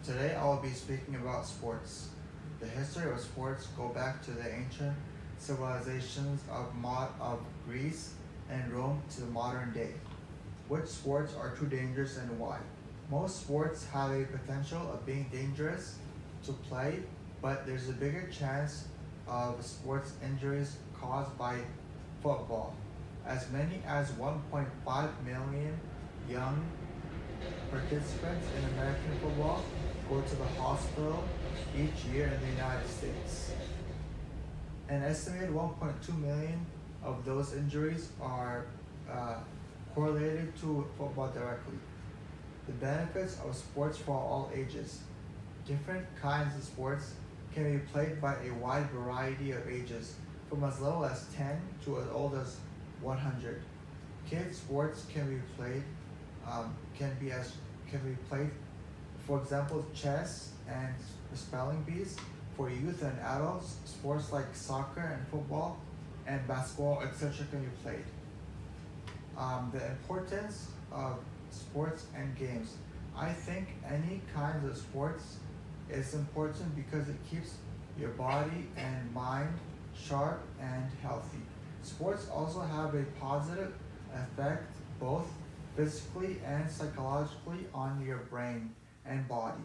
Today I will be speaking about sports. The history of sports go back to the ancient civilizations of Greece and Rome to the modern day. Which sports are too dangerous and why? Most sports have a potential of being dangerous to play, but there's a bigger chance of sports injuries caused by football. As many as 1.5 million young participants in American football go to the hospital each year in the United States. An estimated 1.2 million of those injuries are correlated to football directly. The benefits of sports for all ages. Different kinds of sports can be played by a wide variety of ages, from as little as 10 to as old as 100. Kids sports can be played, for example, chess and spelling bees. For youth and adults, sports like soccer and football and basketball, etc., can be played. The importance of sports and games. I think any kind of sports is important because it keeps your body and mind sharp and healthy. Sports also have a positive effect both physically and psychologically on your brain and body.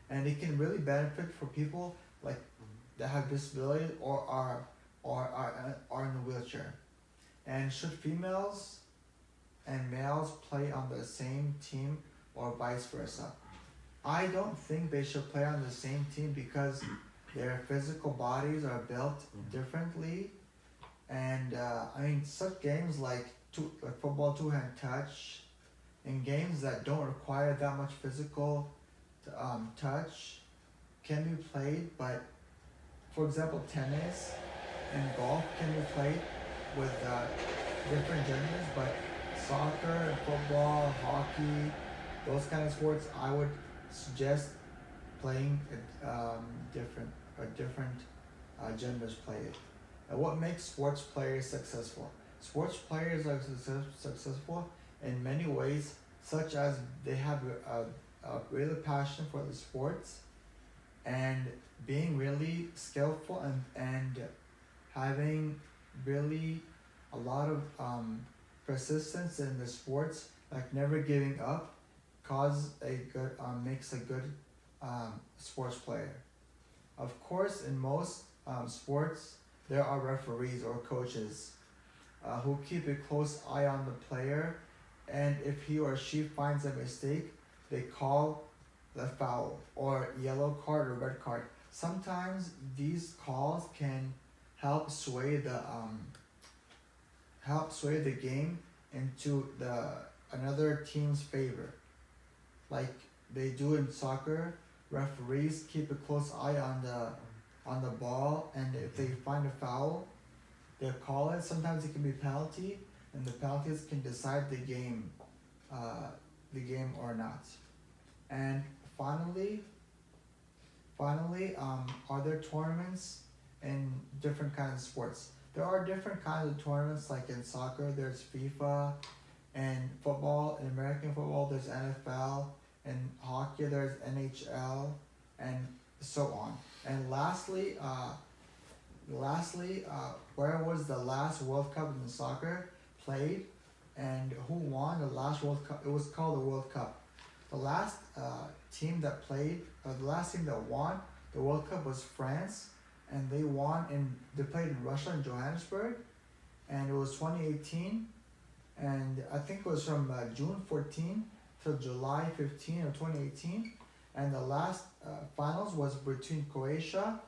And it can really benefit for people like that have disabilities or are in a wheelchair. And should females and males play on the same team or vice versa? I don't think they should play on the same team because their physical bodies are built differently. And such games like football two-hand touch and games that don't require that much physical touch can be played, but for example, tennis and golf can be played with different genders, but soccer, football, hockey, those kind of sports, I would suggest playing different genders play it. And what makes sports players successful? Sports players are successful in many ways, such as they have a real passion for the sports and being really skillful and having really a lot of persistence in the sports, like never giving up, makes a good sports player. Of course, in most sports, there are referees or coaches who keep a close eye on the player, and if he or she finds a mistake, they call the foul or yellow card or red card. Sometimes these calls can help sway the game into another team's favor. Like they do in soccer, referees keep a close eye on the ball, and if they find a foul, they'll call it. Sometimes it can be penalty, and the penalties can decide the game or not. And finally, are there tournaments in different kinds of sports? There are different kinds of tournaments, like in soccer, there's FIFA, and football, in American football, there's NFL, and hockey, there's NHL, and so on. And lastly, where was the last World Cup in the soccer played, and who won the last World Cup? It was called the World Cup. The last team that won the World Cup was France, and they played in Russia in Johannesburg, and it was 2018, and I think it was from June 14 till July 15 of 2018, and the last finals was between Croatia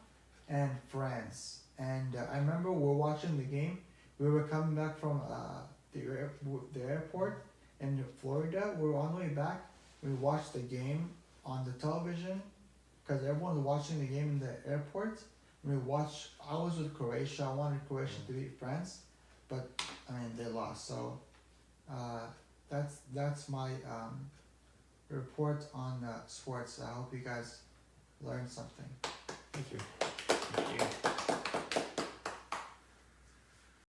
and France. And I remember we were watching the game. We were coming back from the airport in Florida. We were on the way back. We watched the game on the television because everyone was watching the game in the airport. I was with Croatia. I wanted Croatia to beat France, but they lost. So that's my report on sports. I hope you guys learned something. Thank you.